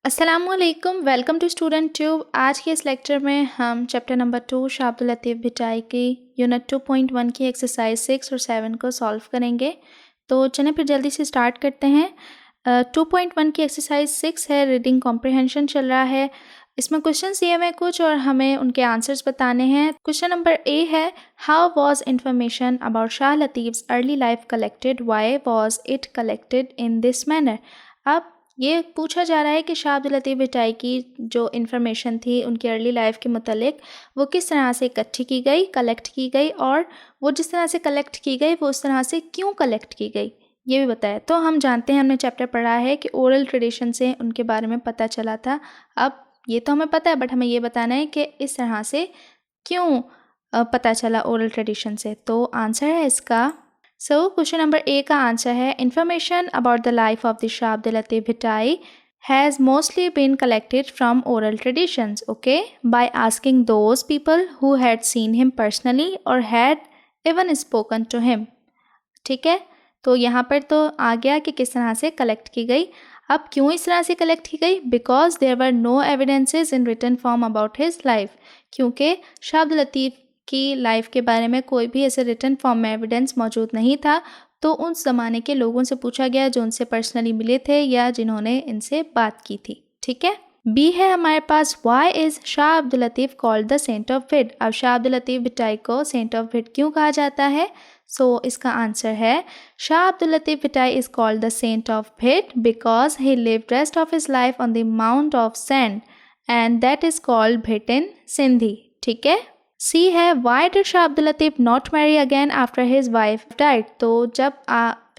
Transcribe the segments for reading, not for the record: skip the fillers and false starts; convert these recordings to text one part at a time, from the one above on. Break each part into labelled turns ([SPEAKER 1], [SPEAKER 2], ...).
[SPEAKER 1] अस्सलामुअलैकुम, welcome to student tube. आज के इस लेक्चर में हम चैप्टर नंबर 2 शाह अब्दुल लतीफ़ भिटाई की यूनिट 2.1 की एक्सरसाइज 6 और 7 को सॉल्व करेंगे। तो चलें फिर जल्दी से स्टार्ट करते हैं। 2.1 की एक्सरसाइज 6 है, रीडिंग कॉम्प्रिहेंशन चल रहा है। इसमें क्वेश्चंस दिए हुए हैं कुछ और हमें उनके आंसर्स बताने हैं। क्वेश्चन नंबर ए है, how was information about Shah Latif's early life collected, why was it collected in this manner. अब ये पूछा जा रहा है कि शाह अब्दुल लतीफ़ भिटाई की जो इन्फॉर्मेशन थी उनकी अर्ली लाइफ के मुतालिक वो किस तरह से इकट्ठी की गई, कलेक्ट की गई, और वो जिस तरह से कलेक्ट की गई वो उस तरह से क्यों कलेक्ट की गई ये भी बताया। तो हम जानते हैं, हमने चैप्टर पढ़ा है कि ओरल ट्रेडिशन से उनके बारे में पता चला था। अब ये तो हमें पता है, बट हमें ये बताना है कि इस तरह से क्यों पता चला ओरल ट्रेडिशन से। तो आंसर है इसका, क्वेश्चन नंबर ए का आंसर है, information about the life of the Shah Abdul Latif Bhittai has mostly been collected from oral traditions, okay, by asking those people who had seen him personally or had even spoken to him. ठीक है, तो यहाँ पर तो आ गया कि किस तरह से कलेक्ट की गई। अब क्यों इस तरह से कलेक्ट की गई? Because there were no evidences in written form about his life, क्योंकि शाह अब्दुल लतीफ़ की लाइफ के बारे में कोई भी ऐसे रिटन फॉर्म में एविडेंस मौजूद नहीं था। तो उस ज़माने के लोगों से पूछा गया जो उनसे पर्सनली मिले थे या जिन्होंने इनसे बात की थी। ठीक है, बी है हमारे पास, why is Shah Abdul Latif called the saint of Bhit. अब शाह अब्दुल लतीफ़ भिटाई को सेंट ऑफ भिट क्यों कहा जाता है? इसका आंसर है, Shah Abdul Latif Bhitai is called the saint of Bhit because he lived rest of his life on the mount of sand and that is called Bhit in Sindhi. ठीक है, सी है, why did Shah Abdul Latif not marry again after his wife died. तो जब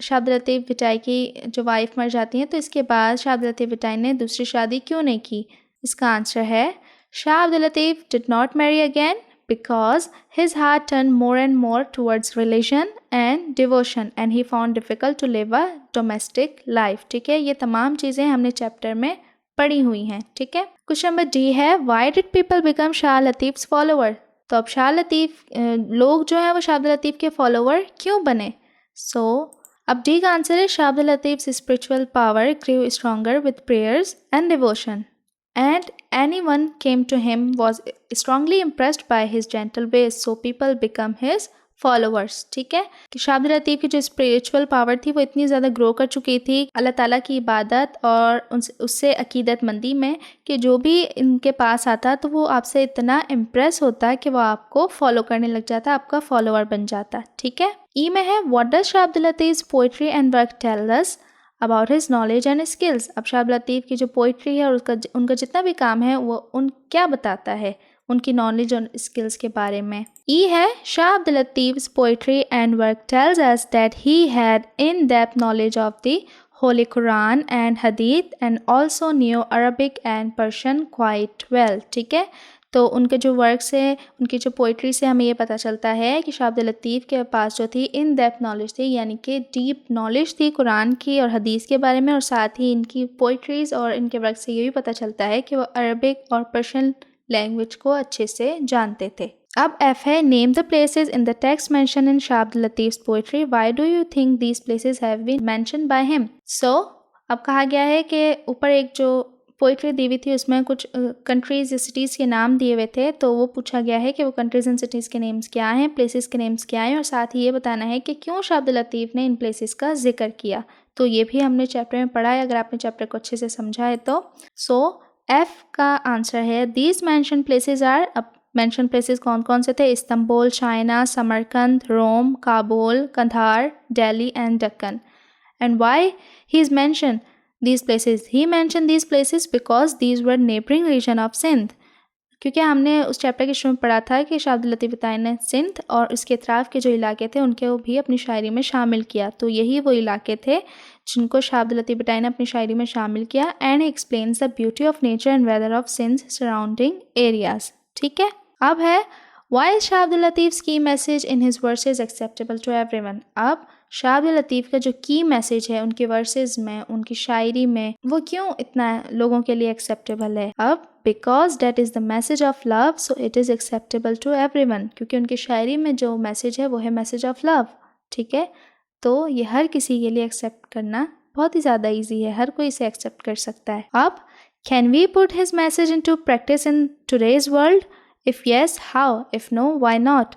[SPEAKER 1] शाह अब्दुल लतीफ़ भिटाई की जो wife मर जाती हैं तो इसके बाद शाह अब्दुल लतीफ़ भिटाई ने दूसरी शादी क्यों नहीं की? इसका आंसर है, Shah Abdul Latif did not marry again because his heart turned more and more towards religion and devotion and he found difficult to live a domestic life. ठीक है, ये तमाम चीज़ें हमने चैप्टर में पढ़ी हुई हैं। ठीक है, क्वेश्चन नंबर डी है, why did people become Shah Latif's follower। तो अब शाह लतीफ़ लोग जो हैं वो शाह अब्दुल लतीफ़ के फॉलोवर क्यों बने? अब डी का आंसर है, Shah Abdul Latif's spiritual power grew stronger with prayers and devotion and anyone came to him was strongly impressed by his gentle ways, so people become his followers. ठीक है, कि शाह अब्दुल लतीफ़ की जो स्पिरिचुअल पावर थी वो इतनी ज़्यादा ग्रो कर चुकी थी अल्लाह ताला की इबादत और उससे अकीदतमंदी में कि जो भी इनके पास आता तो वो आपसे इतना इम्प्रेस होता कि वो आपको फॉलो करने लग जाता, आपका फॉलोअर बन जाता। ठीक है, ई में है, what does Shah Abdul Latif's poetry and work tell us about his knowledge and skills. अब शाह अब्दुल लतीफ़ की जो पोइट्री है और उनका जितना भी काम है वो क्या बताता है उनकी नॉलेज और स्किल्स के बारे में। ई है, Shah Abdul Latif's poetry and work tells us that he had in depth knowledge of the holy Quran and Hadith and also knew Arabic and Persian quite well. ठीक है, तो उनके जो वर्क से, उनकी जो पोइट्री से हमें ये पता चलता है कि शाह अब्दुल लतीफ़ के पास जो थी इन डेप्थ नॉलेज थी, यानी कि डीप नॉलेज थी कुरान की और हदीस के बारे में, और साथ ही इनकी पोइट्रीज़ और इनके वर्क से ये भी पता चलता है कि वो अरबिक और पर्शियन लैंग्वेज को अच्छे से जानते थे। अब एफ है, name the places in the text mention in Shah Abdul Latif's poetry, why do you think these places have been mentioned by him. अब कहा गया है कि ऊपर एक जो पोइट्री दी हुई थी उसमें कुछ कंट्रीज़ या सिटीज़ के नाम दिए हुए थे, तो वो पूछा गया है कि वो कंट्रीज़ एंड सिटीज़ के नेम्स क्या हैं, प्लेसेस के नेम्स क्या हैं, और साथ ही ये बताना है कि क्यों शाह अब्दुल लतीफ़ ने इन प्लेसेस का जिक्र किया। तो ये भी हमने चैप्टर में पढ़ा है, अगर आपने चैप्टर को अच्छे से समझा है तो। एफ का आंसर है, दीज मैंशन प्लेसेस आर। अब मैंशन प्लेसेस कौन कौन से थे? Istanbul, China, Samarkand, Rome, Kabul, Kandahar, Delhi and Deccan. And why he is mention these places? He mentioned these places because these were neighboring region of Sindh, क्योंकि हमने उस चैप्टर के शुरू में पढ़ा था कि शाह अब्दुल लतीफ़ भिटाई ने सिंध और उसके अतराफ़ के जो इलाके थे उनके वो भी अपनी शायरी में शामिल किया। तो यही वो इलाके थे जिनको शाह अब्दुल लतीफ़ भिटाई ने अपनी शायरी में शामिल किया। And he explains the beauty of nature and weather of Sindh surrounding areas. ठीक है, अब है, why is Shah Abdul Latif's key message in his verses acceptable to everyone. अब शाह अब्दुल लतीफ़ का जो की मैसेज है उनके वर्सेस में, उनकी शायरी में, वो क्यों इतना लोगों के लिए एक्सेप्टेबल है? अब because that is the message of love so it is acceptable to everyone, क्योंकि उनकी शायरी में जो मैसेज है वो है मैसेज ऑफ लव। ठीक है, तो ये हर किसी के लिए एक्सेप्ट करना बहुत ही ज़्यादा ईजी है, हर कोई इसे एक्सेप्ट कर सकता है। अब Can we put his message into practice in today's world? If yes, how? If no, why not?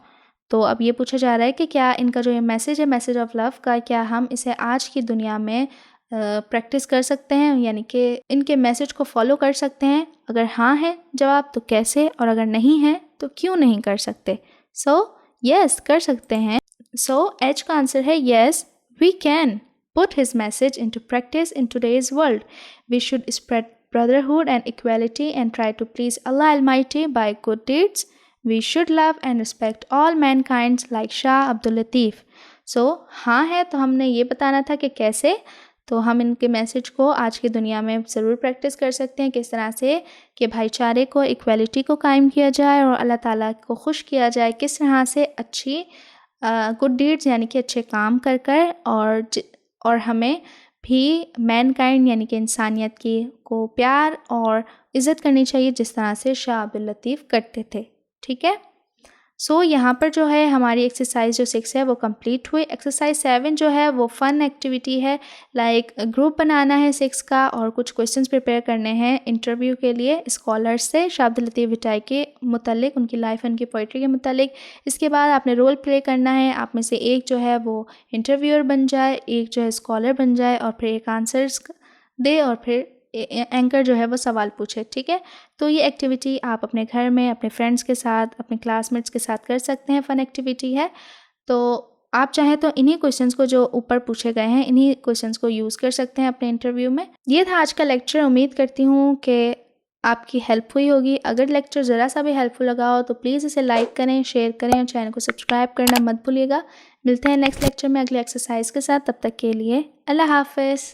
[SPEAKER 1] तो अब ये पूछा जा रहा है कि क्या इनका जो ये मैसेज है, मैसेज ऑफ लव का, क्या हम इसे आज की दुनिया में प्रैक्टिस कर सकते हैं, यानी कि इनके मैसेज को फॉलो कर सकते हैं? अगर हाँ है जवाब तो कैसे, और अगर नहीं है तो क्यों नहीं कर सकते? सो यस, कर सकते हैं। सो एच का आंसर है yes, we can put his message into practice in today's world. We should spread brotherhood and equality and try to please Allah Almighty by good deeds. We should love and respect all mankind like Shah Abdul Latif. So हाँ है तो हमने ये बताना था कि कैसे, तो हम इनके मैसेज को आज की दुनिया में ज़रूर प्रैक्टिस कर सकते हैं, किस तरह से कि भाईचारे को, इक्वालिटी को कायम किया जाए और अल्लाह ताला को खुश किया जाए, किस तरह से अच्छी गुड डीड्स यानी कि अच्छे काम कर कर, और हमें भी मैनकाइंड यानी कि इंसानियत की को प्यार और इज़्ज़त करनी चाहिए जिस तरह से शाह अब्दुल लतीफ़ करते थे। ठीक है। सो यहाँ पर जो है हमारी एक्सरसाइज जो 6 है वो कंप्लीट हुई। एक्सरसाइज 7 जो है वो फ़न एक्टिविटी है, लाइक ग्रुप बनाना है 6 का और कुछ क्वेश्चंस प्रिपेयर करने हैं इंटरव्यू के लिए स्कॉलर्स से शाह अब्दुल लतीफ़ भिटाई के मुतालिक, उनकी लाइफ उनकी पोइट्री के मुतालिक। इसके बाद आपने रोल प्ले करना है, आप में से एक जो है वो इंटरव्यूअर बन जाए, एक जो है स्कॉलर बन जाए और फिर एक आंसर्स दे और फिर एंकर जो है वो सवाल पूछे। ठीक है। तो ये एक्टिविटी आप अपने घर में अपने फ्रेंड्स के साथ, अपने क्लासमेट्स के साथ कर सकते हैं, फ़न एक्टिविटी है। तो आप चाहें तो इन्हीं क्वेश्चंस को जो ऊपर पूछे गए हैं, इन्हीं क्वेश्चंस को यूज़ कर सकते हैं अपने इंटरव्यू में। ये था आज का लेक्चर। उम्मीद करती हूँ कि आपकी हेल्प हुई होगी। अगर लेक्चर ज़रा सा भी हेल्पफुल लगा हो तो प्लीज़ इसे लाइक करें, शेयर करें और चैनल को सब्सक्राइब करना मत भूलिएगा। मिलते हैं नेक्स्ट लेक्चर में अगले एक्सरसाइज के साथ। तब तक के लिए अल्लाह हाफ़िज़।